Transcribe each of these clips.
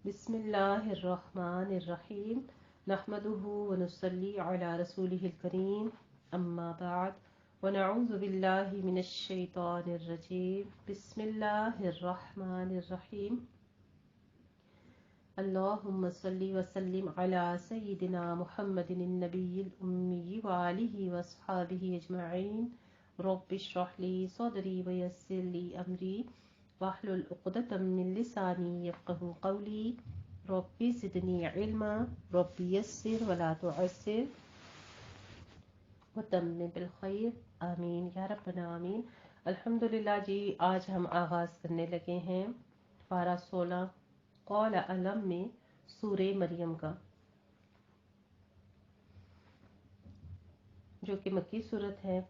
بسم اللہ الرحمن الرحیم نحمده ونصلی علی رسوله الکریم اما بعد ونعوذ باللہ من الشیطان الرجیم بسم اللہ الرحمن الرحیم اللہم صلی وسلم علی سیدنا محمد النبی الأمی وآلہ واصحابہ اجمعین رب اشرح لی صدری ویسر لی امری واحلل عقدۃ من لسانی یفقهوا قولی ربی زدنی علما ربی یسر ولا تعسر وتمم بالخیر آمین یا ربنا آمین۔ الحمدللہ جی، آج ہم آغاز کرنے لگے ہیں پارہ 16 قول علم میں سورہ مریم کا، جو کہ مکی صورت ہے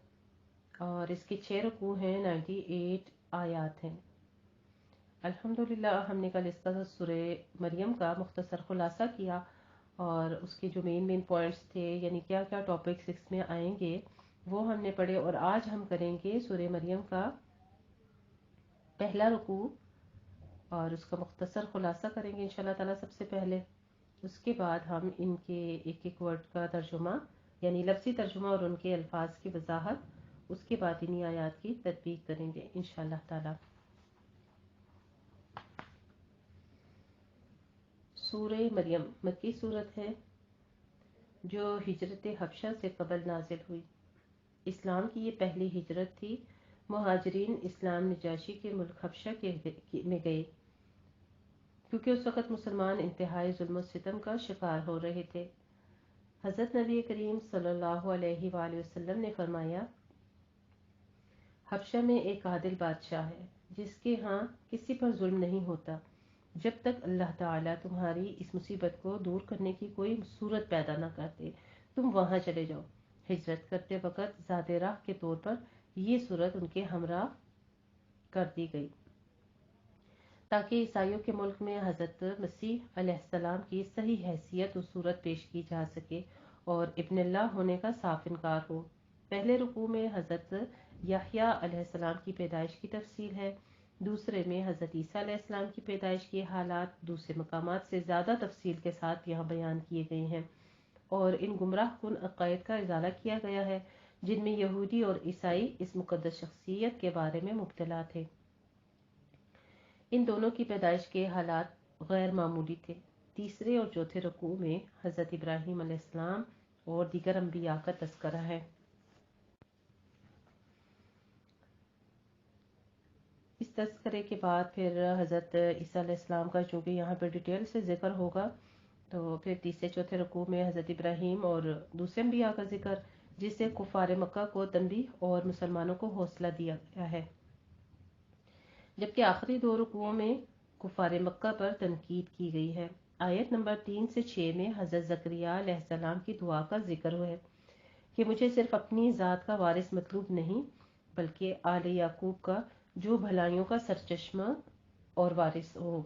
اور اس کی 6 رکوع ہیں، 98 آیات ہیں۔ الحمدللہ ہم نے کل اس کا سورہ مریم کا مختصر خلاصہ کیا اور اس کے جو مین پوائنٹس تھے، یعنی کیا کیا ٹاپکس اس میں آئیں گے، وہ ہم نے پڑھے۔ اور آج ہم کریں گے سورہ مریم کا پہلا رکوع اور اس کا مختصر خلاصہ کریں گے انشاءاللہ تعالی سب سے پہلے۔ اس کے بعد ہم ان کے ایک ایک ورڈ کا ترجمہ، یعنی لفظی ترجمہ اور ان کے الفاظ کی وضاحت، اس کے بعد انہی آیات کی تطبیق کریں گے انشاءاللہ تعالی۔ سورہ مریم مکی صورت ہے جو ہجرت حبشہ سے قبل نازل ہوئی۔ اسلام کی یہ پہلی ہجرت تھی۔ مہاجرین اسلام نجاشی کے ملک حبشہ میں گئے کیونکہ اس وقت مسلمان انتہائی ظلم و ستم کا شکار ہو رہے تھے۔ حضرت نبی کریم صلی اللہ علیہ وآلہ وسلم نے فرمایا، حبشہ میں ایک عادل بادشاہ ہے جس کے ہاں کسی پر ظلم نہیں ہوتا، جب تک اللہ تعالیٰ تمہاری اس مصیبت کو دور کرنے کی کوئی صورت پیدا نہ کرتے تم وہاں چلے جاؤ۔ ہجرت کرتے وقت ذات راہ کے طور پر یہ صورت ان کے ہمراہ کر دی گئی تاکہ عیسائیوں کے ملک میں حضرت مسیح علیہ السلام کی صحیح حیثیت و صورت پیش کی جا سکے اور ابن اللہ ہونے کا صاف انکار ہو۔ پہلے رکوع میں حضرت یحییٰ علیہ السلام کی پیدائش کی تفصیل ہے، دوسرے میں حضرت عیسیٰ علیہ السلام کی پیدائش کے حالات دوسرے مقامات سے زیادہ تفصیل کے ساتھ یہاں بیان کیے گئے ہیں اور ان گمراہ کن عقائد کا ازالہ کیا گیا ہے جن میں یہودی اور عیسائی اس مقدس شخصیت کے بارے میں مبتلا تھے۔ ان دونوں کی پیدائش کے حالات غیر معمولی تھے۔ تیسرے اور چوتھے رکوع میں حضرت ابراہیم علیہ السلام اور دیگر انبیاء کا تذکرہ ہے۔ اس تذکرے کے بعد پھر حضرت عیسیٰ علیہ السلام کا چونکہ یہاں پہ ڈیٹیل سے ذکر ہوگا، تو پھر تیسرے چوتھے رکوع میں حضرت ابراہیم اور دوسرے انبیاء کا ذکر، جس سے کفار مکہ کو تنبیہ اور مسلمانوں کو حوصلہ دیا گیا ہے، جبکہ آخری دو رکوعوں میں کفار مکہ پر تنقید کی گئی ہے۔ آیت نمبر 3 سے 6 میں حضرت زکریا علیہ السلام کی دعا کا ذکر ہے کہ مجھے صرف اپنی ذات کا وارث مطلوب نہیں بلکہ آل یعقوب کا جو بھلائیوں کا سرچشمہ اور وارث ہو۔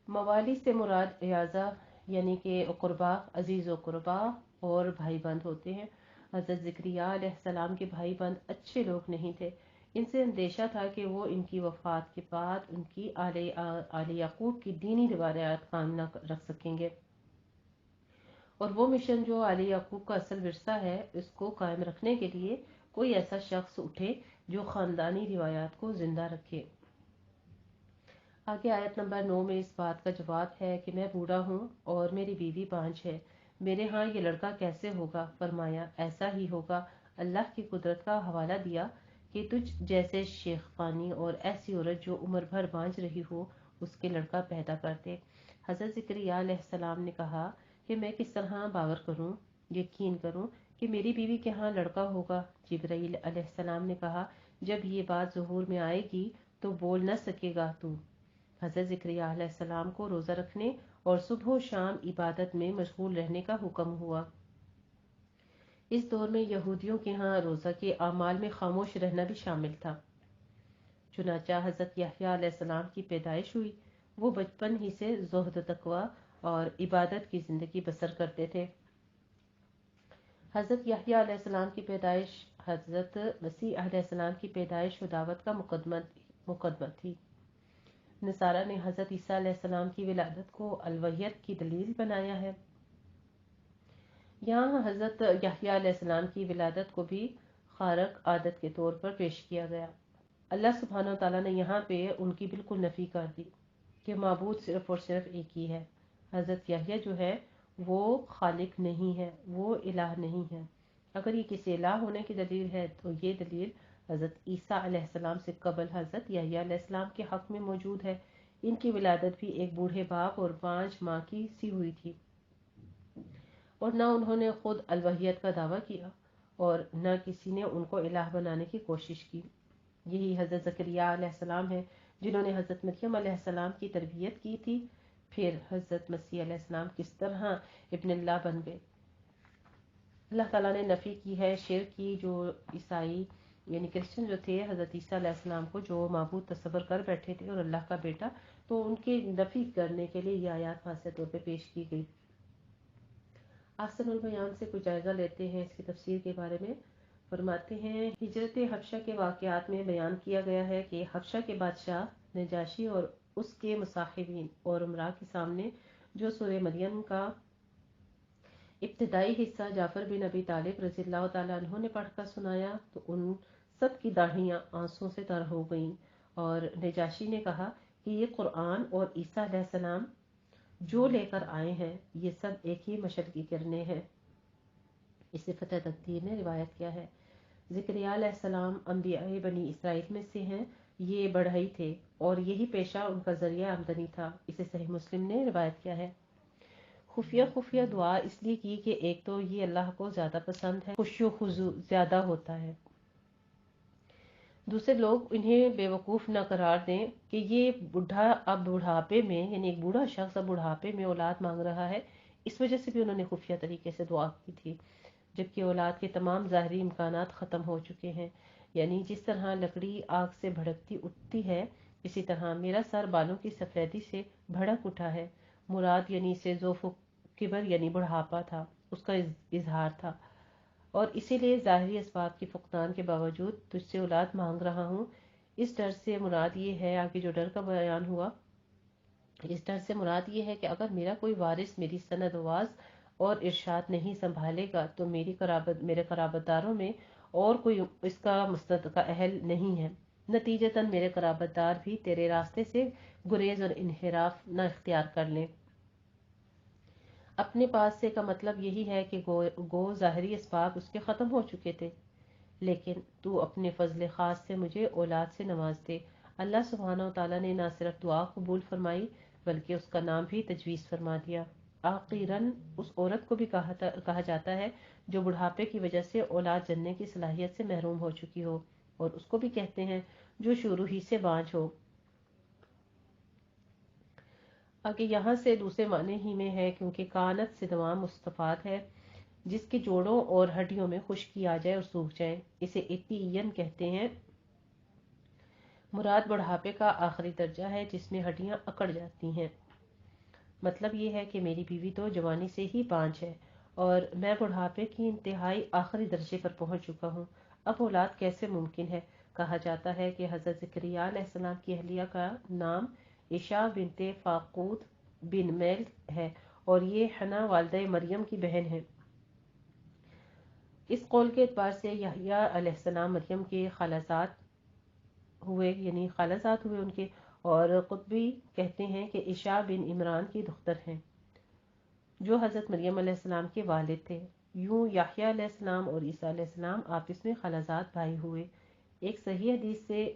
موالی سے مراد عیاضہ یعنی کہ اقربا، عزیز و قربا اور بھائی بند ہوتے ہیں۔ حضرت زکریا علیہ السلام کے بھائی بند اچھے لوگ نہیں تھے، ان سے اندیشہ تھا کہ وہ ان کی وفات کے بعد ان کی آل یعقوب کی دینی روایات قائم نہ رکھ سکیں گے، اور وہ مشن جو آل یعقوب کا اصل ورثہ ہے اس کو قائم رکھنے کے لیے کوئی ایسا شخص اٹھے جو خاندانی روایات کو زندہ رکھے۔ آگے آیت نمبر 9 میں اس بات کا جواب ہے کہ میں بوڑھا ہوں اور میری بیوی بانجھ ہے، میرے ہاں یہ لڑکا کیسے ہوگا؟ فرمایا ایسا ہی ہوگا۔ اللہ کی قدرت کا حوالہ دیا کہ تجھ جیسے شیخ فانی اور ایسی عورت جو عمر بھر بانجھ رہی ہو اس کے لڑکا پیدا کرتے۔ حضرت زکریا علیہ السلام نے کہا کہ میں کس طرح باور کروں، یقین کروں کہ میری بیوی کے ہاں لڑکا ہوگا؟ جبرائیل علیہ السلام نے کہا جب یہ بات ظہور میں آئے گی تو بول نہ سکے گا تو۔ حضرت زکریا علیہ السلام کو روزہ رکھنے اور صبح و شام عبادت میں مشغول رہنے کا حکم ہوا۔ اس دور میں یہودیوں کے ہاں روزہ کے اعمال میں خاموش رہنا بھی شامل تھا۔ چنانچہ حضرت یحییٰ علیہ السلام کی پیدائش ہوئی۔ وہ بچپن ہی سے زہد و تقوی اور عبادت کی زندگی بسر کرتے تھے۔ حضرت یحییٰ علیہ السلام کی پیدائش حضرت مسیح علیہ السلام کی پیدائش و دعوت کا مقدمہ تھی۔ نصارہ نے حضرت عیسیٰ علیہ السلام کی ولادت کو الوحیت کی دلیل بنایا ہے۔ یہاں حضرت یحییٰ علیہ السلام کی ولادت کو بھی خارق عادت کے طور پر پیش کیا گیا۔ اللہ سبحانہ و تعالیٰ نے یہاں پہ ان کی بالکل نفی کر دی کہ معبود صرف اور صرف ایک ہی ہے۔ حضرت یحییٰ جو ہے وہ خالق نہیں ہے، وہ الہ نہیں ہے۔ اگر یہ کسی الہ ہونے کی دلیل ہے تو یہ دلیل حضرت عیسیٰ علیہ السلام سے قبل حضرت یحییٰ علیہ السلام کے حق میں موجود ہے۔ ان کی ولادت بھی ایک بوڑھے باپ اور 5 ماہ کی سی ہوئی تھی، اور نہ انہوں نے خود الوحیت کا دعویٰ کیا اور نہ کسی نے ان کو الہ بنانے کی کوشش کی۔ یہی حضرت زکریا علیہ السلام ہے جنہوں نے حضرت مریم علیہ السلام کی تربیت کی تھی۔ پھر حضرت مسیح علیہ السلام کس طرح ابن اللہ بن گئے۔ اللہ تعالیٰ نے نفی کی ہے شرک کی، جو عیسائی یعنی کرسچن جو تھے حضرت عیسیٰ علیہ السلام کو جو معبود تصور کر بیٹھے تھے اور اللہ کا بیٹا، تو ان کی نفی کرنے کے لیے یہ آیات خاص طور پہ پیش کی گئی۔ احسن البیان سے کوئی جائزہ لیتے ہیں اس کی تفسیر کے بارے میں۔ فرماتے ہیں ہجرت حبشہ کے واقعات میں بیان کیا گیا ہے کہ حبشہ کے بادشاہ نجاشی اور اس کے مصاحبین اور امراء کے سامنے جو سورہ مریم کا ابتدائی حصہ جعفر بن ابی طالب رضی اللہ تعالیٰ عنہ نے پڑھ کر سنایا تو ان سب کی داڑھیاں آنسوں سے تر ہو گئیں، اور نجاشی نے کہا کہ یہ قرآن اور عیسیٰ علیہ السلام جو لے کر آئے ہیں یہ سب ایک ہی مشعل کی کرنیں ہیں۔ اسے فتح تقدیر نے روایت کیا ہے۔ زکریا علیہ السلام انبیاء بنی اسرائیل میں سے ہیں، یہ بڑھئی تھے اور یہی پیشہ ان کا ذریعہ آمدنی تھا۔ اسے صحیح مسلم نے روایت کیا ہے۔ خفیہ خفیہ دعا اس لیے کی کہ ایک تو یہ اللہ کو زیادہ پسند ہے، خشوع و خضوع زیادہ ہوتا ہے، دوسرے لوگ انہیں بے وقوف نہ قرار دیں کہ یہ بوڑھا اب بڑھاپے میں یعنی ایک بوڑھا شخص اب بڑھاپے میں اولاد مانگ رہا ہے۔ اس وجہ سے بھی انہوں نے خفیہ طریقے سے دعا کی تھی، جبکہ اولاد کے تمام ظاہری امکانات ختم ہو چکے ہیں۔ یعنی جس طرح لکڑی آگ سے بھڑکتی اٹھتی ہے، اسی طرح میرا سر بالوں کی سفیدی سے بھڑک اٹھا ہے۔ مراد یعنی سے ذوف و کبر یعنی بڑھاپا تھا، اس کا اظہار تھا، اور اسی لیے ظاہری اسباب کے فقدان کے باوجود تجھ سے اولاد مانگ رہا ہوں۔ اس ڈر سے مراد یہ ہے، آگے جو ڈر کا بیان ہوا، اس ڈر سے مراد یہ ہے کہ اگر میرا کوئی وارث میری سند واز اور ارشاد نہیں سنبھالے گا تو میرے قرابت داروں میں اور کوئی اس کا مستند کا اہل نہیں ہے۔ نتیجتاً میرے قرابت دار بھی تیرے راستے سے گریز اور انحراف نہ اختیار کر لیں۔ اپنے پاس سے کا مطلب یہی ہے کہ گو ظاہری اسباب اس کے ختم ہو چکے تھے، لیکن تو اپنے فضل خاص سے مجھے اولاد سے نواز دے۔ اللہ سبحانہ و تعالیٰ نے نہ صرف دعا قبول فرمائی بلکہ اس کا نام بھی تجویز فرما دیا۔ آخیراً اس عورت کو بھی کہا جاتا ہے جو بڑھاپے کی وجہ سے اولاد جننے کی صلاحیت سے محروم ہو چکی ہو، اور اس کو بھی کہتے ہیں جو شروع ہی سے بانجھ ہو۔ آگے یہاں سے دوسرے معنی ہی میں ہے، کیونکہ کانت سے دوام مستفاد ہے جس کے جوڑوں اور ہڈیوں میں خشکی آ جائے اور سوکھ جائے، اسے ایتین کہتے ہیں۔ مراد بڑھاپے کا آخری درجہ ہے جس میں ہڈیاں اکڑ جاتی ہیں۔ مطلب یہ ہے کہ میری بیوی تو جوانی سے ہی بانجھ ہے اور میں بڑھاپے کی انتہائی آخری درجے پر پہنچ چکا ہوں، اب اولاد کیسے ممکن ہے؟ کہا جاتا ہے کہ حضرت زکریا علیہ السلام کی اہلیہ کا نام عشاء بنت فاقود بن میل ہے اور یہ حنا والدہ مریم کی بہن ہے۔ اس قول کے اعتبار سے یحییٰ علیہ السلام مریم کے خالزاد ہوئے ان کے، اور قطبی کہتے ہیں کہ عشاء بن عمران کی دختر ہیں جو حضرت مریم علیہ السلام کے والد تھے۔ یوں یحییٰ علیہ السلام اور عیسیٰ علیہ السلام آپس میں خالزاد بھائی ہوئے۔ ایک صحیح حدیث سے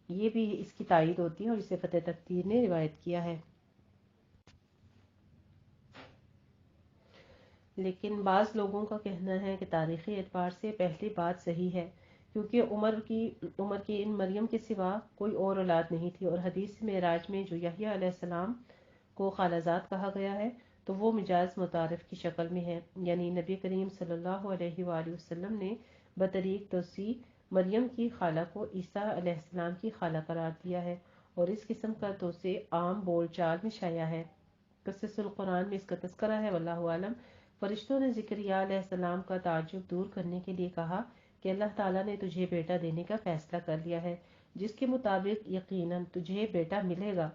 یہ بھی اس کی تائید ہوتی ہے اور اسے فتح تقدیر نے روایت کیا ہے۔ لیکن بعض لوگوں کا کہنا ہے کہ تاریخی اعتبار سے پہلی بات صحیح ہے، کیونکہ عمر کی ان مریم کے سوا کوئی اور اولاد نہیں تھی، اور حدیث معراج میں جو یحییٰ علیہ السلام کو خالزاد کہا گیا ہے تو وہ مجاز متعارف کی شکل میں ہے، یعنی نبی کریم صلی اللہ علیہ وآلہ وسلم نے بطریق توسیع مریم کی خالہ کو عیسیٰ علیہ السلام کی خالہ قرار دیا ہے، اور اس قسم کا توسیع عام بول چال میں شائع ہے۔ قصص القرآن میں اس کا تذکرہ ہے، واللہ عالم۔ فرشتوں نے زکریا علیہ السلام کا تعجب دور کرنے کے لیے کہا کہ اللہ تعالیٰ نے تجھے بیٹا دینے کا فیصلہ کر لیا ہے، جس کے مطابق یقیناً تجھے بیٹا ملے گا۔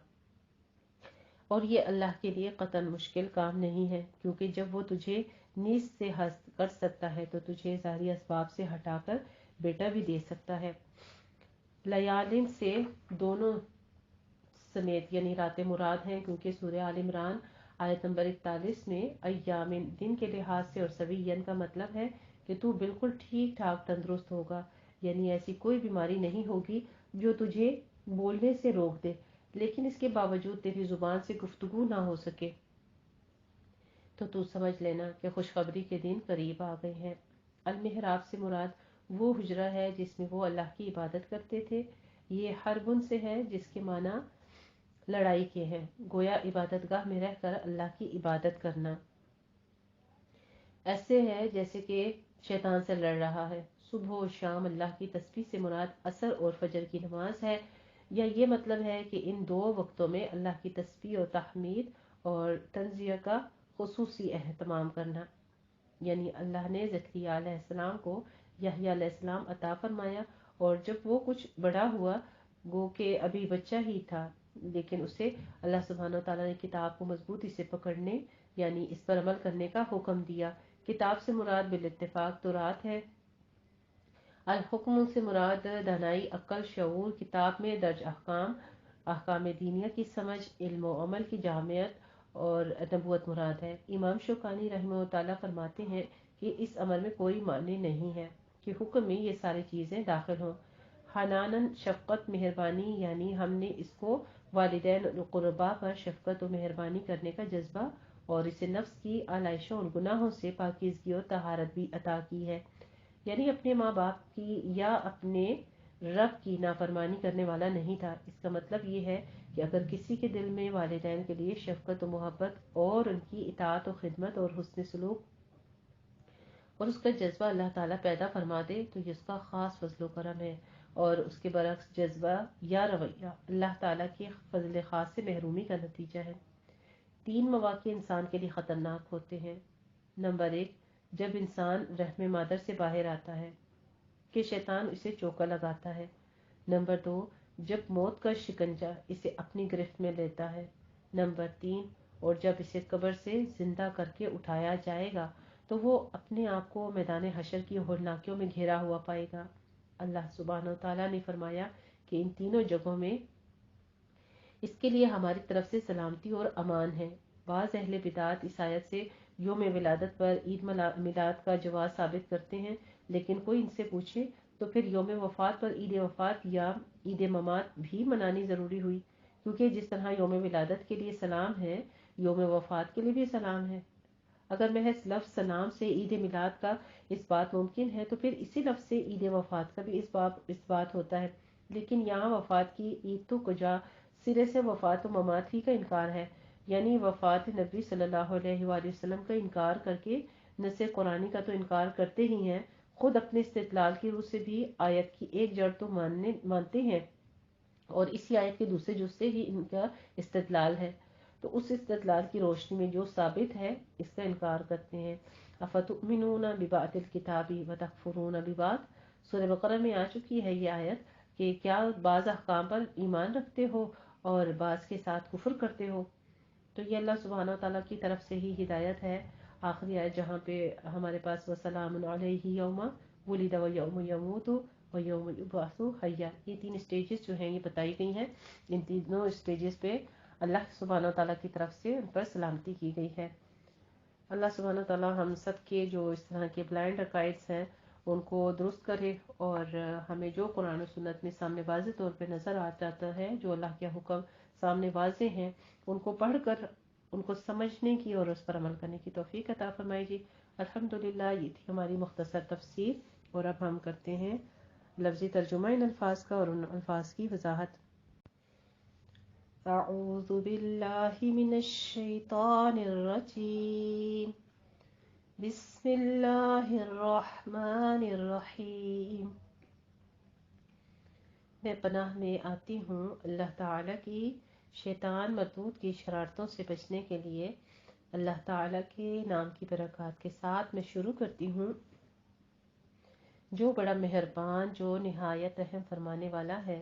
اور یہ اللہ کے لیے قطعاً مشکل کام نہیں ہے، کیونکہ جب وہ تجھے نیز سے ہست کر سکتا ہے تو تجھے ظاہری اسباب سے ہٹا کر بیٹا بھی دے سکتا ہے۔ لیالین سے دونوں سمیت یعنی راتیں مراد ہیں، کیونکہ سورہ آل عمران آیت نمبر 41 میں ایام دن کے لحاظ سے اور سویین کا مطلب ہے کہ تو بالکل ٹھیک ٹھاک تندرست ہوگا، یعنی ایسی کوئی بیماری نہیں ہوگی جو تجھے بولنے سے روک دے، لیکن اس کے باوجود تیری زبان سے گفتگو نہ ہو سکے تو سمجھ لینا کہ خوشخبری کے دن قریب آ گئے ہیں۔ المحراب سے مراد وہ حجرہ ہے جس میں وہ اللہ کی عبادت کرتے تھے۔ یہ حربن سے ہے جس کے معنی لڑائی کے ہیں، گویا عبادت گاہ میں رہ کر اللہ کی عبادت کرنا ایسے ہے جیسے کہ شیطان سے لڑ رہا ہے۔ صبح و شام اللہ کی تسبیح سے مراد عصر اور فجر کی نماز ہے، یا یہ مطلب ہے کہ ان دو وقتوں میں اللہ کی تسبیح و تحمید اور تنزیہ کا خصوصی اہتمام کرنا، یعنی اللہ نے زکریا علیہ السلام کو یحییٰ علیہ السلام عطا فرمایا، اور جب وہ کچھ بڑا ہوا، گو کہ ابھی بچہ ہی تھا، لیکن اسے اللہ سبحانہ وتعالیٰ نے کتاب کو مضبوطی سے پکڑنے یعنی اس پر عمل کرنے کا حکم دیا۔ کتاب سے مراد بالاتفاق تورات ہے۔ الحکم سے مراد دانائی، عقل، شعور، کتاب میں درج احکام، احکام دینیہ کی سمجھ، علم و عمل کی جامعیت اور نبوت مراد ہے۔ امام شوکانی رحمہ تعالیٰ فرماتے ہیں کہ اس عمل میں کوئی معنی نہیں ہے کہ حکم میں یہ ساری چیزیں داخل ہوں۔ حناناً شفقت، مہربانی، یعنی ہم نے اس کو والدین القربا پر شفقت و مہربانی کرنے کا جذبہ اور اسے نفس کی آلائشوں اور گناہوں سے پاکیزگی اور طہارت بھی عطا کی ہے، یعنی اپنے ماں باپ کی یا اپنے رب کی نافرمانی کرنے والا نہیں تھا۔ اس کا مطلب یہ ہے کہ اگر کسی کے دل میں والدین کے لیے شفقت و محبت اور ان کی اطاعت و خدمت اور حسن سلوک اور اس کا جذبہ اللہ تعالیٰ پیدا فرما دے تو یہ اس کا خاص فضل و کرم ہے، اور اس کے برعکس جذبہ یا رویہ اللہ تعالیٰ کے فضل خاص سے محرومی کا نتیجہ ہے۔ 3 مواقع انسان کے لیے خطرناک ہوتے ہیں۔ نمبر 1، جب انسان رحم مادر سے باہر آتا ہے کہ شیطان اسے چوکا لگاتا ہے۔ نمبر 2، جب موت کا شکنجہ اسے اپنی گرفت میں لیتا ہے۔ نمبر 3، اور جب اسے قبر سے زندہ کر کے اٹھایا جائے گا تو وہ اپنے آپ کو میدان حشر کی ہولناکیوں میں گھرا ہوا پائے گا۔ اللہ سبحانہ وتعالیٰ نے فرمایا کہ ان تینوں جگہوں میں اس کے لیے ہماری طرف سے سلامتی اور امان ہے۔ بعض اہل بدعت اس آیت سے یوم ولادت پر عید میلاد کا جواز ثابت کرتے ہیں، لیکن کوئی ان سے پوچھے تو پھر یوم وفات پر عید وفات یا عید ممات بھی منانی ضروری ہوئی، کیونکہ جس طرح یوم ولادت کے لیے سلام ہے، یوم وفات کے لیے بھی سلام ہے۔ اگر محض لفظ سلام سے عید میلاد کا اس بات ممکن ہے تو پھر اسی لفظ سے عید وفات کا بھی اس بات ہوتا ہے، لیکن یہاں وفات کی عید تو کجا، سرے سے وفات و ممات ہی کا انکار ہے، یعنی وفات نبی صلی اللہ علیہ وآلہ وسلم کا انکار کر کے نص قرآنی کا تو انکار کرتے ہی ہیں، خود اپنے استدلال کی روح سے بھی آیت کی ایک جڑ تو مانتے ہیں، اور اسی آیت کے دوسرے جز سے ہی ان کا استدلال ہے، تو اس استدلال کی روشنی میں جو ثابت ہے اس کا انکار کرتے ہیں۔ افتؤمنون ببعض الکتاب وتکفرون ببعض، سورہ بقرہ میں آ چکی ہے یہ آیت کہ کیا بعض احکام پر ایمان رکھتے ہو اور بعض کے ساتھ کفر کرتے ہو؟ تو یہ اللہ سبحانہ وتعالیٰ کی طرف سے ہی ہدایت ہے۔ آخری آیت جہاں پہ ہمارے پاس وسلام علیہ یوم ولد و یوم یموت و یوم یبعث حیا، یہ 3 اسٹیجز جو ہیں یہ بتائی گئی ہیں۔ ان تینوں اسٹیجز پہ اللہ سبحانہ وتعالیٰ کی طرف سے ان پر سلامتی کی گئی ہے۔ اللہ سبحانہ وتعالیٰ ہم سب کے جو اس طرح کے بلائنڈ عقائد ہیں ان کو درست کرے، اور ہمیں جو قرآن و سنت میں سامنے واضح طور پہ نظر آ جاتا ہے، جو اللہ کے حکم سامنے واضح ہیں، ان کو پڑھ کر ان کو سمجھنے کی اور اس پر عمل کرنے کی توفیق عطا فرمائے جی۔ الحمدللہ، یہ تھی ہماری مختصر تفسیر، اور اب ہم کرتے ہیں لفظی ترجمہ ان الفاظ کا اور ان الفاظ کی وضاحت۔ اعوذ باللہ من الشیطان الرجیم، بسم اللہ الرحمن الرحیم۔ میں پناہ میں آتی ہوں اللہ تعالیٰ کی شیطان مردود کی شرارتوں سے بچنے کے لیے۔ اللہ تعالیٰ کے نام کی برکات کے ساتھ میں شروع کرتی ہوں، جو بڑا مہربان، جو نہایت رحم فرمانے والا ہے۔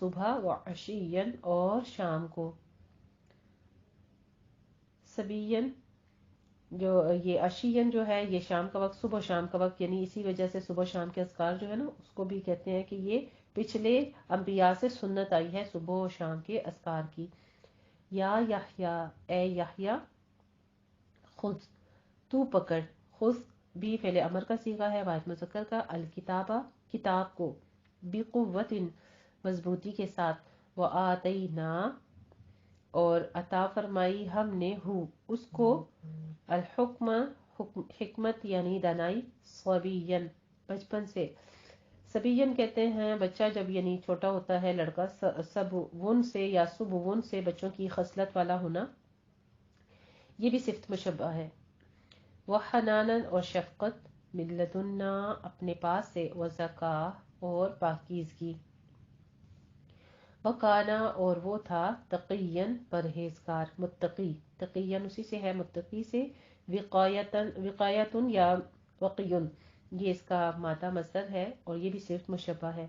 صبح و عشین اور شام کو. سبین جو یہ عشین جو ہے یہ شام کا وقت، صبح و شام کا وقت، یعنی اسی وجہ سے صبح و شام کے اذکار جو ہے نا اس کو بھی کہتے ہیں کہ یہ پچھلے انبیاء سے سنت آئی ہے صبح و شام کے اذکار کی. یا یحییٰ، اے یحییٰ، خذ تو پکڑ، خذ بھی فعل امر کا صیغہ ہے واحد مذکر کا، الکتابہ کتاب کو، بقوت مضبوطی کے ساتھ، وآتینا اور عطا فرمائی ہم نے ہو اس کو، الحکمہ حکمت یعنی دانائی، صبیًا بچپن سے. صبیًا کہتے ہیں بچہ جب یعنی چھوٹا ہوتا ہے لڑکا، سب ون سے یا سب ون سے بچوں کی خصلت والا ہونا، یہ بھی صفت مشبہ ہے. وحناناً اور شفقت، من لدنا اپنے پاس سے، وزکاہ اور پاکیزگی، وکانا اور وہ تھا، تقیًا پرہیزگار، متقی، تقیًا اسی سے ہے متقی سے، وقایتن یا وقیٌ یہ اس کا مادہ مصدر ہے اور یہ بھی صرف مشبہ ہے.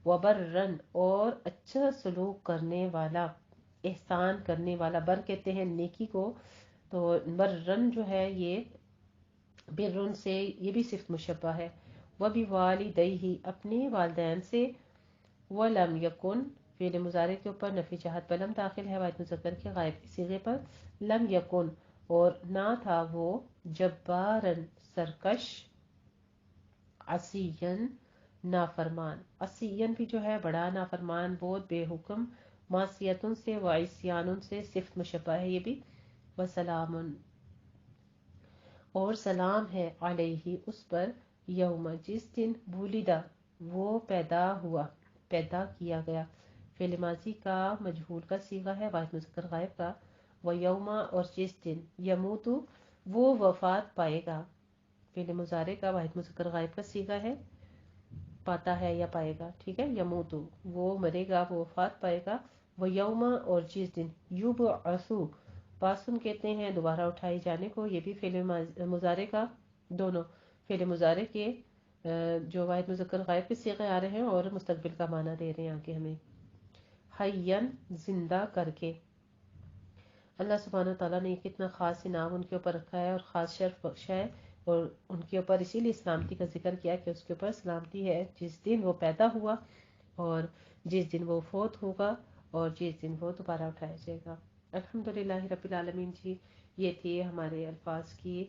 وبرًا اور اچھا سلوک کرنے والا، احسان کرنے والا، بر کہتے ہیں نیکی کو، تو برًا جو ہے یہ برن سے یہ بھی صرف مشبہ ہے. وبوالدیہ اپنے والدین سے، ولم یکن فعل مضارع کے اوپر نفی جہت بلم داخل ہے واحد مذکر کے غائب کے صیغے پر، لم یکن اور نہ تھا وہ، جبارن سرکش، عصیًا نافرمان، عصیًا بھی جو ہے بڑا نافرمان، بہت بے حکم، معصیتن سے و عصیان سے صفت مشبہ ہے یہ بھی. وسلام اور سلام ہے، علیہ اس پر، یوم جس دن، بولیدہ وہ پیدا ہوا، پیدا کیا گیا، فعل ماضی کا مجہول کا صیغہ ہے واحد مذکر غائب کا. و یوما اور جس دن، یموت وہ وفات پائے گا، فعل مضارع کا واحد مذکر غائب کا صیغہ ہے، پاتا ہے یا پائے گا، ٹھیک ہے، یموت وہ مرے گا، وہ وفات پائے گا. و یوما اور جس دن، یبعثو باسن کہتے ہیں دوبارہ اٹھائے جانے کو، یہ بھی فعل مضارع کا، دونوں فعل مضارع کے جو واحد مذکر غائب کے صیغے آ رہے ہیں اور مستقبل کا معنی دے رہے ہیں آگے ہمیں. حیّن زندہ کر کے، اللہ سبحانہ تعالیٰ نے کتنا خاص انعام ان کے اوپر رکھا ہے اور خاص شرف بخشا ہے، اور ان کے اوپر اسی لیے سلامتی کا ذکر کیا کہ اس کے اوپر سلامتی ہے جس دن وہ پیدا ہوا اور جس دن وہ فوت ہوگا اور جس دن وہ دوبارہ اٹھایا جائے گا. الحمدللہ رب العالمین. جی یہ تھی ہمارے الفاظ کی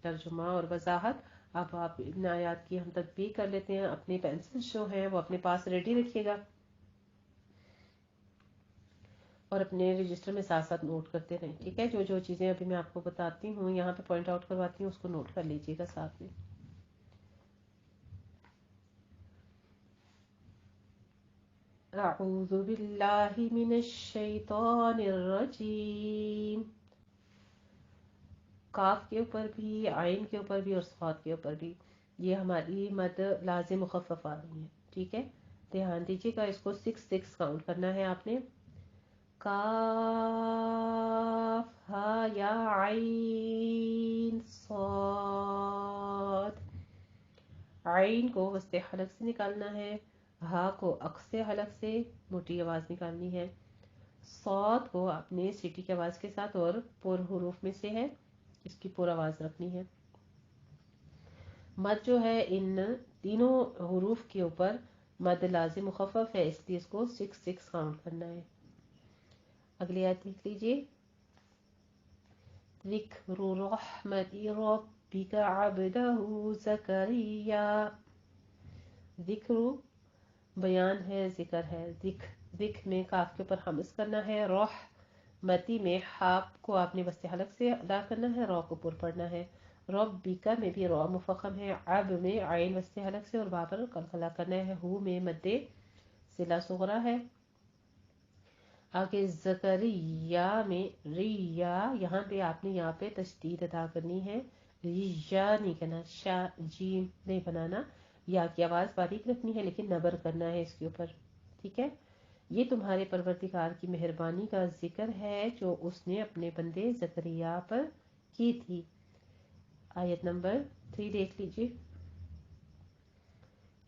ترجمہ اور وضاحت. اب آپ ان آیات کی ہم تطبیق کر لیتے ہیں. اپنے پینسل جو ہیں وہ اپنے پاس ریڈی رکھیے گا اور اپنے رجسٹر میں ساتھ ساتھ نوٹ کرتے رہیں، ٹھیک ہے. جو جو چیزیں ابھی میں آپ کو بتاتی ہوں یہاں پہ پوائنٹ آؤٹ کرواتی ہوں اس کو نوٹ کر لیجیے گا ساتھ میں. اعوذ باللہ من الشیطان الرجیم. کاف کے اوپر بھی، عین کے اوپر بھی اور صاد کے اوپر بھی یہ ہماری مد لازم مخفف آ رہی ہے، ٹھیک ہے. دھیان دیجیے گا، اس کو 6 کاؤنٹ کرنا ہے آپ نے. کاف ہا یا عین صاد. عین کو وسط حلق سے نکالنا ہے، ہا کو عقص حلق سے موٹی آواز نکالنی ہے، صاد کو اپنے سیٹی کی آواز کے ساتھ اور پر حروف میں سے ہے، اس کی پر آواز رکھنی ہے. مد جو ہے ان تینوں حروف کے اوپر مد لازم مخفف ہے، اس لیے اس کو 6 کاؤنٹ کرنا ہے. اگلی آیت لکھ لیجیے. ذکر رحمت ربک عبدہ زکریا. ذکر بیان ہے، ذکر ہے، ذکر میں کاف کے اوپر حمز کرنا ہے، رحمتی میں حاء کو آپ نے وسط حلق سے ادا کرنا ہے، را کو پر پڑھنا ہے. ربک میں بھی را مفخم ہے، عب میں عین وسط حلق سے اور با پر قلقلہ کرنا ہے، ہو میں مد صلہ صغرا ہے. آگے زکریا میں ریا، یہاں پہ آپ نے یہاں پہ تشدید ادا کرنی ہے، ریا نہیں کرنا، شا جیم نہیں بنانا، یا کی آواز باریک رکھنی ہے لیکن نبر کرنا ہے اس کے اوپر، ٹھیک ہے. یہ تمہارے پروردگار کی مہربانی کا ذکر ہے جو اس نے اپنے بندے زکریا پر کی تھی. آیت نمبر 3 دیکھ لیجیے.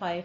5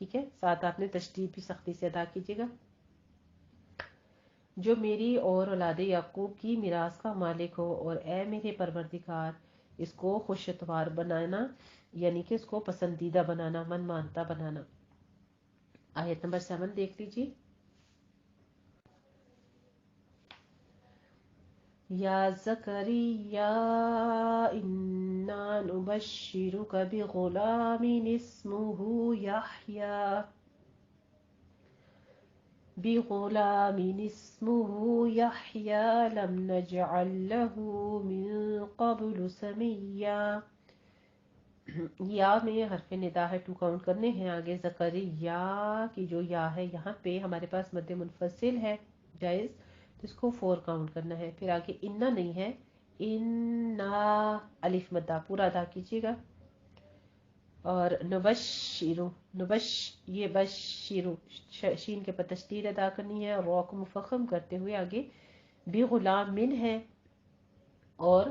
ٹھیک ہے، ساتھ آپ نے تشدید بھی سختی سے ادا کیجیے گا. جو میری اور اولاد یعقوب کی میراث کا مالک ہو، اور اے میرے پروردگار اس کو خوشتوار بنانا، یعنی کہ اس کو پسندیدہ بنانا، من مانتا بنانا. آیت نمبر 7 دیکھ لیجیے. یا زکریا انا نبشرک بغلام اسمہ یحییٰ لم نجعل له من قبل سمیا. یا میں حرف ندا ہے، 2 کاؤنٹ کرنے ہیں. آگے زکریا کی جو یا ہے یہاں پہ ہمارے پاس مد منفصل ہے جائز، تو اس کو 4 کاؤنٹ کرنا ہے. پھر آگے انا نہیں ہے، انا الف مدہ پورا ادا کیجیے گا. اور نبشرو، یہ بشرو شین کے پر تشدید ادا کرنی ہے، اور را کو مفخم کرتے ہوئے آگے بغلام من ہے اور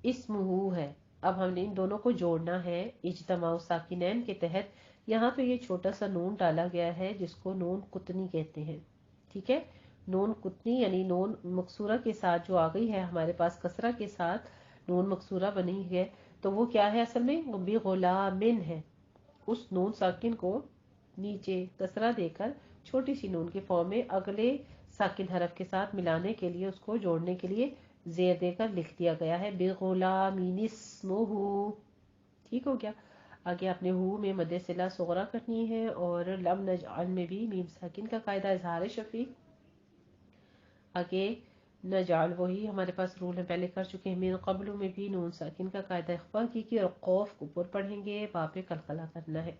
اسمہ ہے. اب ہم نے ان دونوں کو جوڑنا ہے اجتماع ساکنین کے تحت. یہاں پہ یہ چھوٹا سا نون ڈالا گیا ہے جس کو نون قطنی کہتے ہیں. ٹھیک ہے، نون قطنی یعنی نون مکسورہ کے ساتھ جو آ گئی ہے ہمارے پاس کسرہ کے ساتھ نون مکسورہ بنی ہے، تو وہ کیا ہے اصل میں بغلامن ہے. اس نون ساکن کو نیچے کسرہ دے کر چھوٹی سی نون کے فارم میں اگلے ساکن حرف کے ساتھ ملانے کے لیے، اس کو جوڑنے کے لیے زیر دے کر لکھ دیا گیا ہے بغلامین اسمہ. ٹھیک ہو گیا. آگے آپ نے ہو میں مد صلہ صغرا کرنی ہے، اور لم نجعل میں بھی میم ساکن کا قاعدہ اظہار شفیع. آگے نجعل وہی ہمارے پاس رول ہے پہلے کر چکے ہیں. من قبل میں بھی نون ساکن کا قاعدہ اخفا کی اور قوف کو پر پڑھیں گے، با پہ قلقلہ کرنا ہے.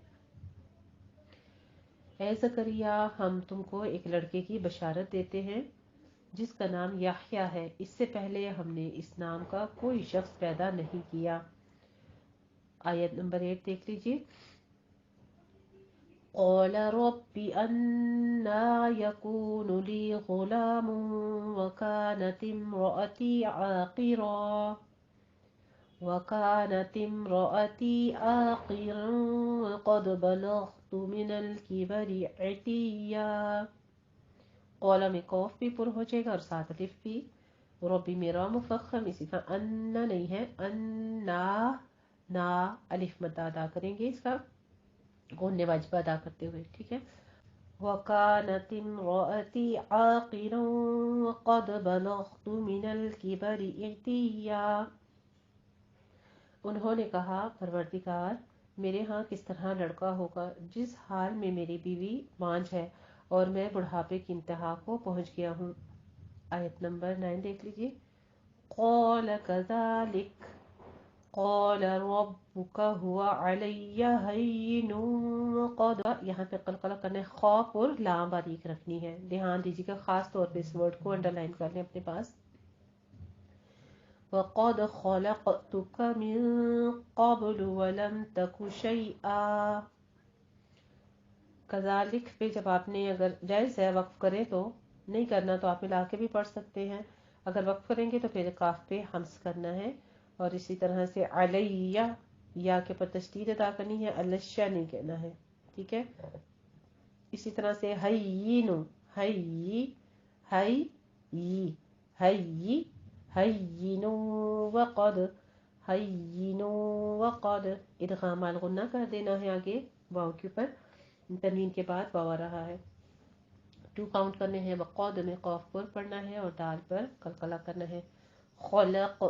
اے زکریا ہم تم کو ایک لڑکے کی بشارت دیتے ہیں جس کا نام یحییٰ ہے. اس سے پہلے ہم نے اس نام کا کوئی شخص پیدا نہیں کیا. آیت نمبر 8 دیکھ لیجیے. قال رب أنا يكون لي غلام وكانت امرأتي عاقرا وقد بلغت من الكبر عتيا. قال میں قوف بھی پر ہو جائے گا اور ساتھ الف بھی. ربی میرا مفخم، اسی طرح انا نہیں ہے، انا نا الف مد ادا کریں گے اس کا غنّ واجبہ ادا کرتے ہوئے. ٹھیک ہے. وَكَانَتِ امْرَأَتِي عَاقِرًا وَقَدْ بَلَغْتُ مِنَ الْكِبَرِ عِتِيًّا. انہوں نے کہا پروردگار میرے ہاں کس طرح لڑکا ہوگا جس حال میں میری بیوی بانجھ ہے اور میں بڑھاپے کی انتہا کو پہنچ گیا ہوں. آیت نمبر 9 دیکھ لیجیے. قَالَ كَذَلِكَ قال ربك هو علي هين وقد. یہاں پہ قلقلہ کرنے خوف اور لام باریک رکھنی ہے، دھیان دیجیے گا، خاص طور پہ اس ورڈ کو انڈر لائن کر لیں اپنے پاس. وقد خلقتك من قبل ولم تك شيئا. کذالک پہ جب آپ نے اگر جائز ہے وقف کریں تو نہیں کرنا تو آپ ملا کے بھی پڑھ سکتے ہیں. اگر وقف کریں گے تو پھر کاف پہ ہمس کرنا ہے. اور اسی طرح سے علیہ یا کے پر تشدید ادا کرنی ہے، الشا نہیں کہنا ہے. ٹھیک ہے. اسی طرح سے حیینو، حی حی حی حیینو وقد، حیینو وقد ادغام الغنہ کر دینا ہے. آگے واو کے اوپر تنوین کے بعد واو آ رہا ہے. 2 کاؤنٹ کرنے ہیں. وقد میں قاف پر پڑھنا ہے اور دال پر قلقلہ کرنا ہے. خلق،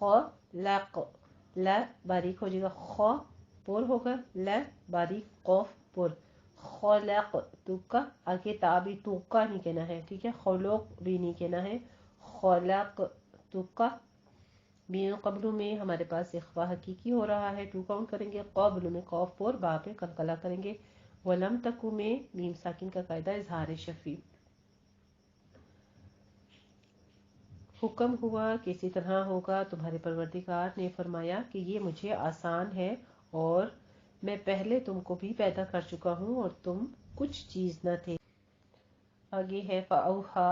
خلق، ل باریک ہو جائے گا، خ پر ہوگا، ل باریک قوف پر. خلق تو کا آگے تا بھی تو کا نہیں کہنا ہے. ٹھیک ہے. خلق بھی نہیں کہنا ہے. خلق تو کا. مین قبل میں ہمارے پاس اخفا حقیقی ہو رہا ہے، 2 کاؤنٹ کریں گے. قبل میں قوف پر با پہ قلقلہ کریں گے. ولم تکو میں میم ساکن کا قاعدہ اظہار شفیع. حکم ہوا کہ اسی طرح ہوگا. تمہارے پروردگار نے فرمایا کہ یہ مجھے آسان ہے اور میں پہلے تم کو بھی پیدا کر چکا ہوں اور تم کچھ چیز نہ تھے. آگے ہے فاوحا،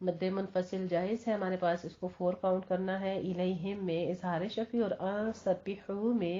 مد منفصل جائز ہے ہمارے پاس، اس کو 4 کاؤنٹ کرنا ہے. الیہم میں اظہار شفیع اور اسبحوا میں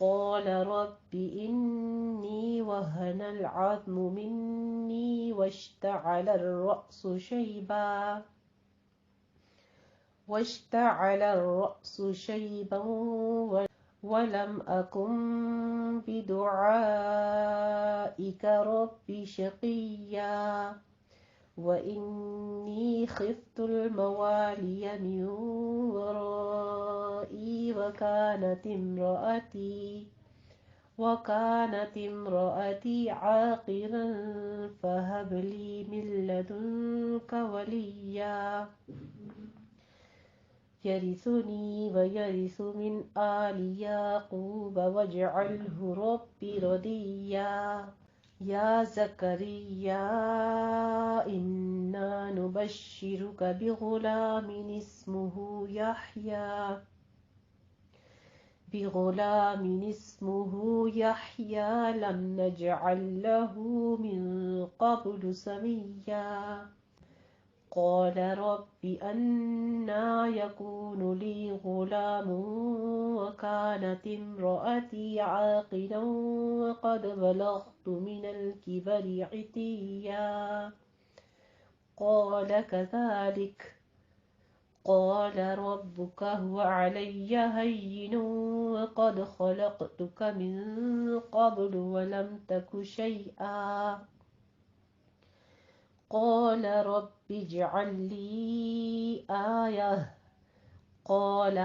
قال رب إني وهن العظم مني واشتعل الرأس شيبا ولم أكن بدعائك رب شقيا وإني خفت الموالي من ورائي وكانت امرأتي عاقرا فهب لي من لدنك وليا يرثني ويرث من آل يعقوب واجعله ربي رضيا يا زكريا إنا نبشرك بغلام اسمه يحيى لم نجعل له من قبل سميا قال رب أنى يكون لي غلام وكانت امرأتي عاقرا وقد بلغت من الكبر عتيا قال كذلك قال ربك هو علي هين وقد خلقتك من قبل ولم تك شيئا قال رب اجعل لي آية قال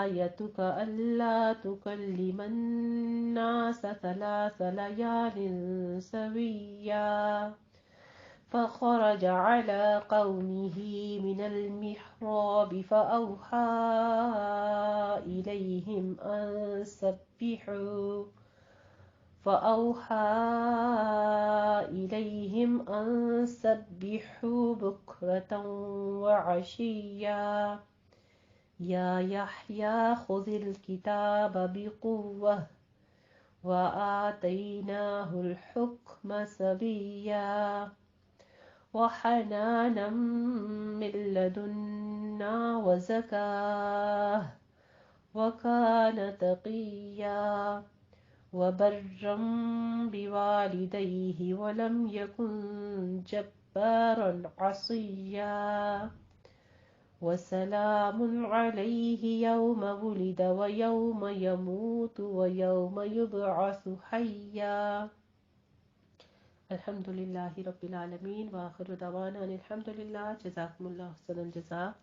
آيتك ألا تكلم الناس 3 ليال سويا فخرج على قومه من المحراب فأوحى إليهم أن سبحوا بكرة وعشيا يا يحيى خذ الكتاب بقوة وآتيناه الحكم صبيا وحنانا من لدنا وزكاة وكان تقيا وبرا بوالديه ولم يكن جبارا عصيا وسلام عليه يوم ولد ويوم يموت ويوم يبعث حيا الحمد لله رب العالمين وآخر دعوانا الحمد لله جزاكم الله أحسن الجزاء